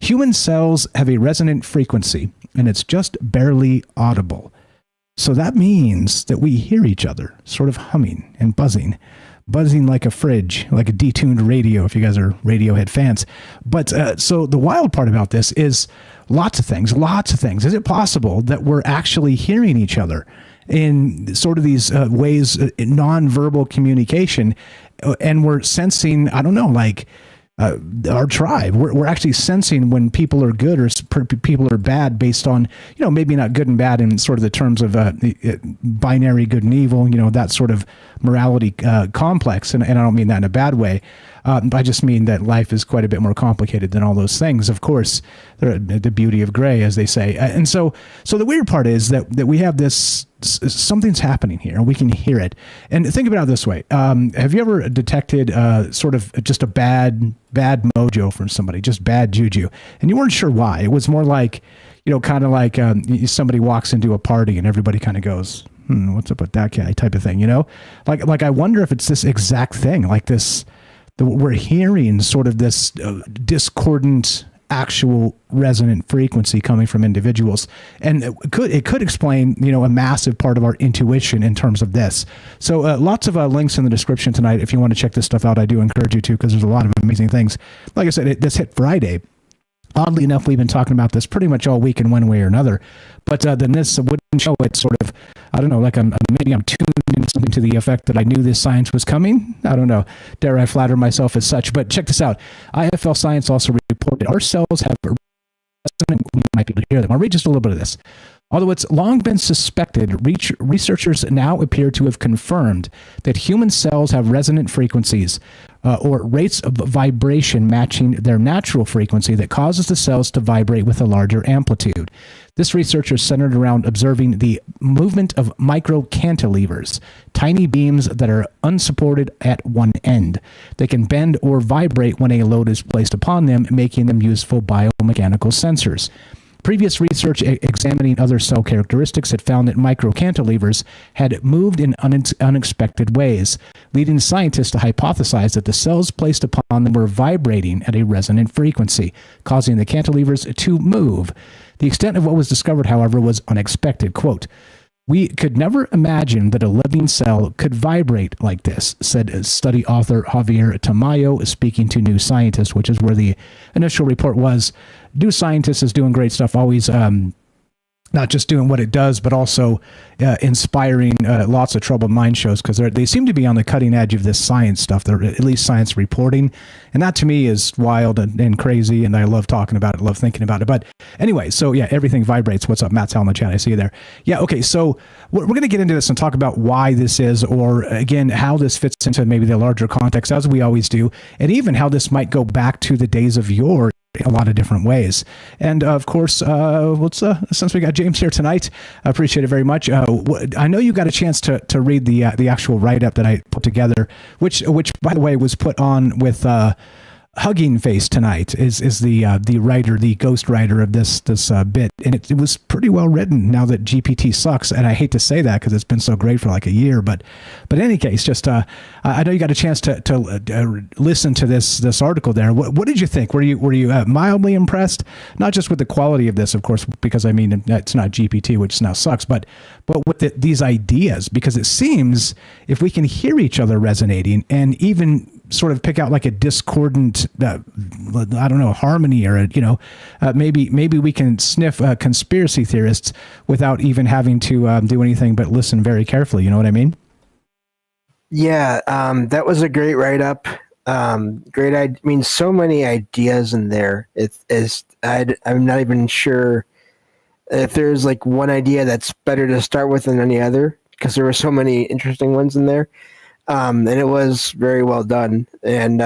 Human cells have a resonant frequency, and it's just barely audible. So that means that we hear each other, sort of humming and buzzing like a fridge, like a detuned radio, if you guys are Radiohead fans. But so the wild part about this is lots of things. Is it possible that we're actually hearing each other in sort of these ways, nonverbal communication, and we're sensing, I don't know, like our tribe? We're actually sensing when people are good or people are bad based on, maybe not good and bad in sort of the terms of binary good and evil, that sort of morality complex. And I don't mean that in a bad way. I just mean that life is quite a bit more complicated than all those things. Of course, the beauty of gray, as they say. And so the weird part is that we have this, something's happening here and we can hear it. And think about it this way. Have you ever detected sort of just a bad mojo from somebody, just bad juju, and you weren't sure why? It was more like, kind of like somebody walks into a party and everybody kind of goes, what's up with that guy, type of thing, like I wonder if it's this exact thing, like this, we're hearing sort of this discordant actual resonant frequency coming from individuals. And it could explain, a massive part of our intuition in terms of this. So lots of links in the description tonight. If you want to check this stuff out, I do encourage you to, because there's a lot of amazing things. Like I said, this hit Friday. Oddly enough, we've been talking about this pretty much all week in one way or another. But then this wouldn't show it sort of, I don't know, like maybe I'm tuned in something to the effect that I knew this science was coming. I don't know. Dare I flatter myself as such? But check this out. IFL Science also reported our cells have, we might be able to hear them. I'll read just a little bit of this. Although it's long been suspected, researchers now appear to have confirmed that human cells have resonant frequencies or rates of vibration matching their natural frequency that causes the cells to vibrate with a larger amplitude. This research is centered around observing the movement of microcantilevers, tiny beams that are unsupported at one end. They can bend or vibrate when a load is placed upon them, making them useful biomechanical sensors. Previous research examining other cell characteristics had found that microcantilevers had moved in unexpected ways, leading scientists to hypothesize that the cells placed upon them were vibrating at a resonant frequency, causing the cantilevers to move. The extent of what was discovered, however, was unexpected. Quote, "We could never imagine that a living cell could vibrate like this," said study author Javier Tamayo, speaking to New Scientist, which is where the initial report was. New Scientist is doing great stuff, always not just doing what it does, but also inspiring lots of troubled mind shows, because they seem to be on the cutting edge of this science stuff. They're at least science reporting. And that to me is wild and crazy. And I love talking about it, love thinking about it. But anyway, so yeah, everything vibrates. What's up, Matt Sal in the chat? I see you there. Yeah, okay. So we're going to get into this and talk about why this is, or again, how this fits into maybe the larger context, as we always do. And even how this might go back to the days of yore a lot of different ways. And of course, since we got James here tonight, I appreciate it very much. I know you got a chance to read the actual write-up that I put together, which by the way was put on with Hugging Face tonight is the writer, the ghost writer of this bit, and it was pretty well written. Now that GPT sucks, and I hate to say that because it's been so great for like a year, but in any case, just I know you got a chance to listen to this article there. What did you think? Were you mildly impressed? Not just with the quality of this, of course, because I mean it's not GPT, which now sucks, but with these ideas, because it seems if we can hear each other resonating and even sort of pick out like a discordant, I don't know, harmony, or maybe we can sniff conspiracy theorists without even having to do anything but listen very carefully. You know what I mean? Yeah, that was a great write-up. Great. I mean, so many ideas in there. I'm not even sure if there's like one idea that's better to start with than any other, because there were so many interesting ones in there. And it was very well done. And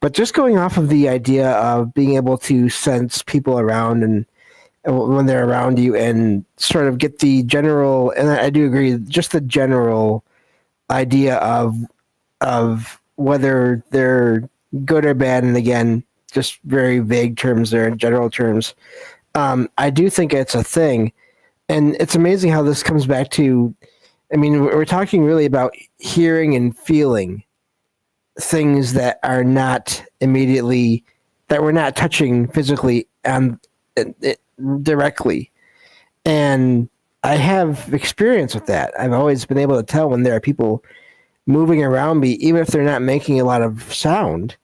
but just going off of the idea of being able to sense people around and when they're around you and sort of get the general, and I do agree, just the general idea of whether they're good or bad, and again, just very vague terms there in general terms. I do think it's a thing. And it's amazing how this comes back to, I mean, we're talking really about hearing and feeling things that are not immediately that we're not touching physically and directly. And I have experience with that. I've always been able to tell when there are people moving around me, even if they're not making a lot of sound,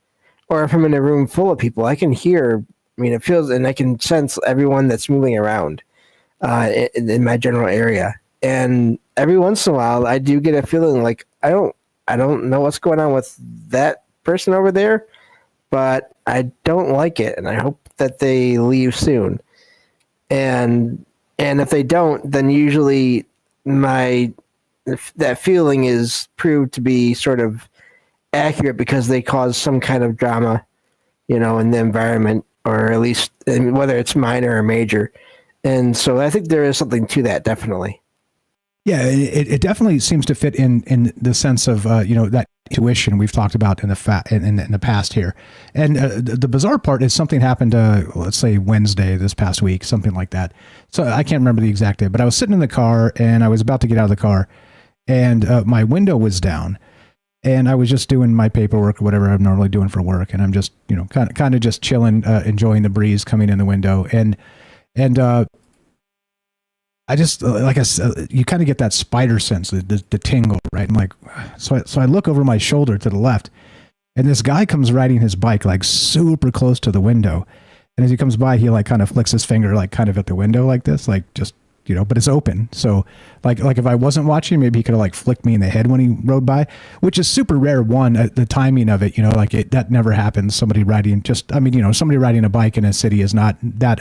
or if I'm in a room full of people, I can hear. I mean, it feels, and I can sense everyone that's moving around in my general area. And every once in a while, I do get a feeling like I don't know what's going on with that person over there, but I don't like it, and I hope that they leave soon. And if they don't, then usually that feeling is proved to be sort of accurate because they cause some kind of drama, in the environment, or at least whether it's minor or major. And so I think there is something to that, definitely. Yeah, it definitely seems to fit in the sense of that intuition we've talked about in the past here. And the bizarre part is something happened let's say Wednesday this past week, something like that. So I can't remember the exact day, but I was sitting in the car and I was about to get out of the car, and my window was down, and I was just doing my paperwork or whatever I'm normally doing for work, and I'm just kind of just chilling, enjoying the breeze coming in the window, and I just, like I said, you kind of get that spider sense, the tingle, right? I'm like, so I look over my shoulder to the left, and this guy comes riding his bike like super close to the window. And as he comes by, he like kind of flicks his finger like kind of at the window like this, like just, but it's open. So like if I wasn't watching, maybe he could have like flicked me in the head when he rode by, which is super rare. One, the timing of it, that never happens. Somebody riding somebody riding a bike in a city is not that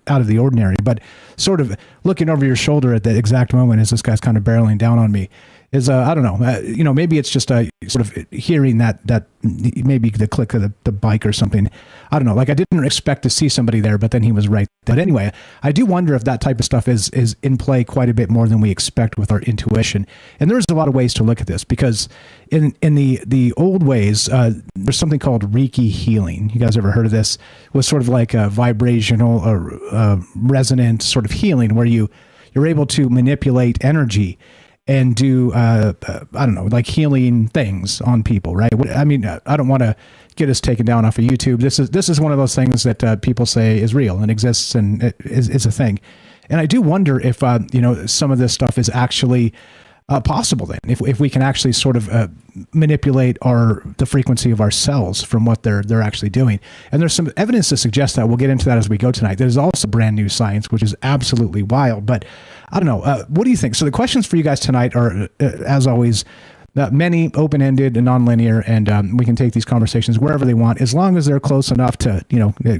out of the ordinary, but sort of looking over your shoulder at the exact moment as this guy's kind of barreling down on me is, I don't know, maybe it's just sort of hearing that maybe the click of the bike or something. I don't know. Like I didn't expect to see somebody there, but then he was right. But anyway, I do wonder if that type of stuff is in play quite a bit more than we expect with our intuition. And there's a lot of ways to look at this, because in the old ways, there's something called Reiki healing. You guys ever heard of this? It was sort of like a vibrational or resonant sort of healing where you're able to manipulate energy and do, I don't know, like healing things on people, right? I mean, I don't want to get us taken down off of YouTube. This is one of those things that people say is real and exists and is a thing. And I do wonder if, some of this stuff is actually possible then, if we can actually sort of manipulate the frequency of our cells from what they're actually doing. And there's some evidence to suggest that. We'll get into that as we go tonight. There's also brand new science, which is absolutely wild. But I don't know. What do you think? So the questions for you guys tonight are, as always, many, open-ended and nonlinear, and we can take these conversations wherever they want, as long as they're close enough to,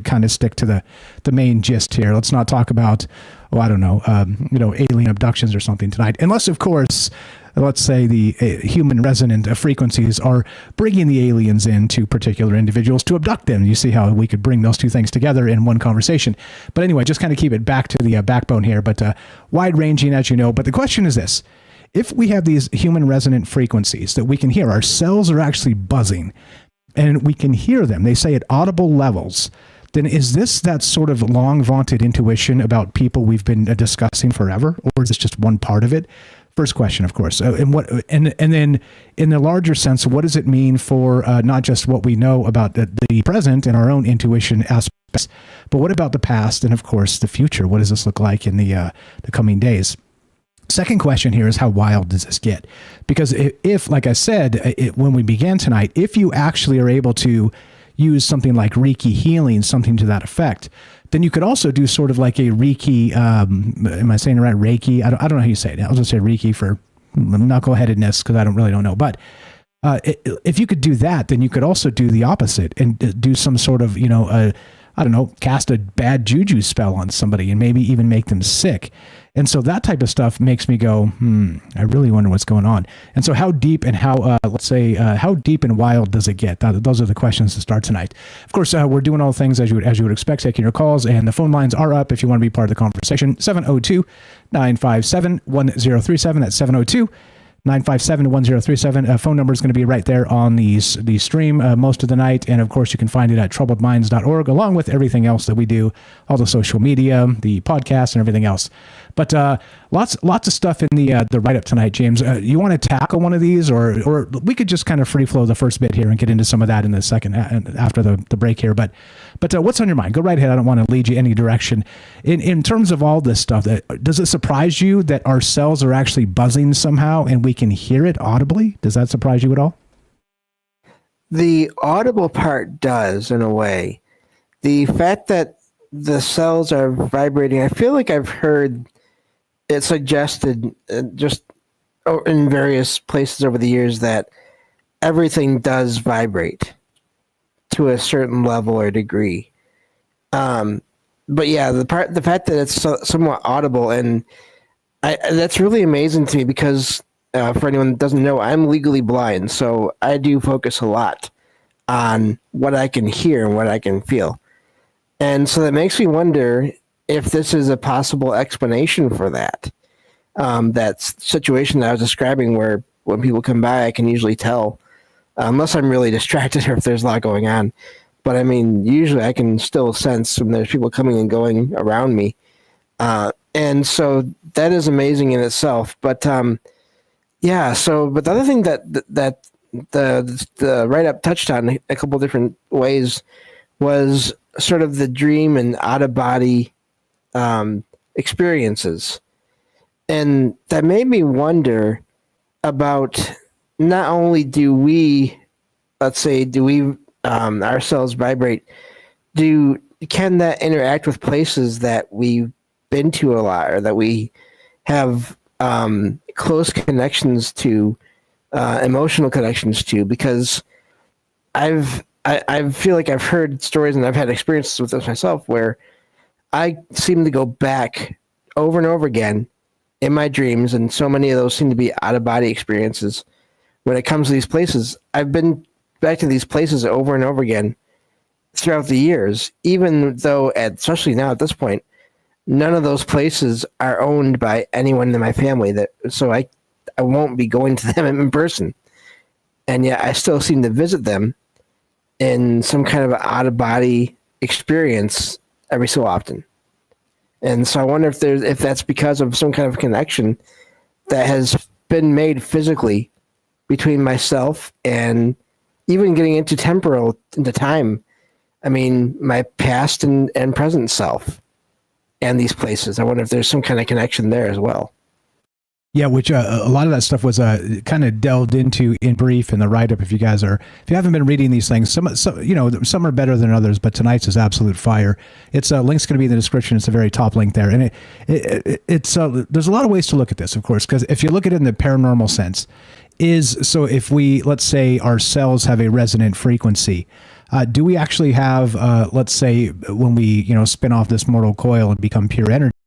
kind of stick to the main gist here. Let's not talk about, alien abductions or something tonight, unless, of course, let's say the human resonant frequencies are bringing the aliens into particular individuals to abduct them. You see how we could bring those two things together in one conversation. But anyway, just kind of keep it back to the backbone here, but wide-ranging, as you know. But the question is this. If we have these human resonant frequencies that we can hear, our cells are actually buzzing, and we can hear them, they say at audible levels, then is this that sort of long vaunted intuition about people we've been discussing forever, or is this just one part of it? First question, of course. And then in the larger sense, what does it mean for not just what we know about the present and our own intuition aspects, but what about the past and, of course, the future? What does this look like in the coming days? Second question here is, how wild does this get? Because if like I said, when we began tonight, if you actually are able to use something like Reiki healing, something to that effect, then you could also do sort of like a Reiki, am I saying it right? Reiki? I don't know how you say it. I'll just say Reiki for knuckleheadedness, because I don't know. But if you could do that, then you could also do the opposite and do some sort of, cast a bad juju spell on somebody and maybe even make them sick. And so that type of stuff makes me go, I really wonder what's going on. And so how deep and how deep and wild does it get? Those are the questions to start tonight. Of course, we're doing all things as you would expect, taking your calls, and the phone lines are up if you want to be part of the conversation. 702-957-1037. That's 957-1037. Phone number is going to be right there on the stream most of the night. And of course, you can find it at troubledminds.org, along with everything else that we do, all the social media, the podcast, and everything else. But lots of stuff in the write-up tonight, James. You want to tackle one of these, or we could just kind of free flow the first bit here and get into some of that in the second after the break here. But what's on your mind? Go right ahead. I don't want to lead you any direction. In terms of all this stuff, does it surprise you that our cells are actually buzzing somehow and we can hear it audibly? Does that surprise you at all? The audible part does, in a way. The fact that the cells are vibrating, I feel like I've heard it suggested just in various places over the years that everything does vibrate to a certain level or degree. But yeah, the fact that it's somewhat audible, and that's really amazing to me because for anyone that doesn't know, I'm legally blind, so I do focus a lot on what I can hear and what I can feel. And so that makes me wonder if this is a possible explanation for that. That situation that I was describing where when people come by, I can usually tell, unless I'm really distracted or if there's a lot going on. But I mean, usually I can still sense when there's people coming and going around me. And so that is amazing in itself. But yeah, but the other thing that the write-up touched on a couple different ways was sort of the dream and out-of-body experiences. And that made me wonder about not only do we ourselves vibrate, can that interact with places that we've been to a lot or that we have close connections to, emotional connections to? Because I feel like I've heard stories and I've had experiences with this myself where I seem to go back over and over again in my dreams, and so many of those seem to be out-of-body experiences. When it comes to these places, I've been back to these places over and over again throughout the years, even though, especially now at this point, none of those places are owned by anyone in my family. So I won't be going to them in person. And yet I still seem to visit them in some kind of out-of-body experience every so often. And so I wonder if that's because of some kind of connection that has been made physically between myself and even getting into time. I mean, my past and present self and these places. I wonder if there's some kind of connection there as well. Yeah, which a lot of that stuff was kind of delved into in brief in the write-up. If you haven't been reading these things, some are better than others, but tonight's is absolute fire. It's link's going to be in the description. It's the very top link there, and it's there's a lot of ways to look at this, of course, because if you look at it in the paranormal sense, if we, let's say, our cells have a resonant frequency. Do we actually have, let's say, when we spin off this mortal coil and become pure energy,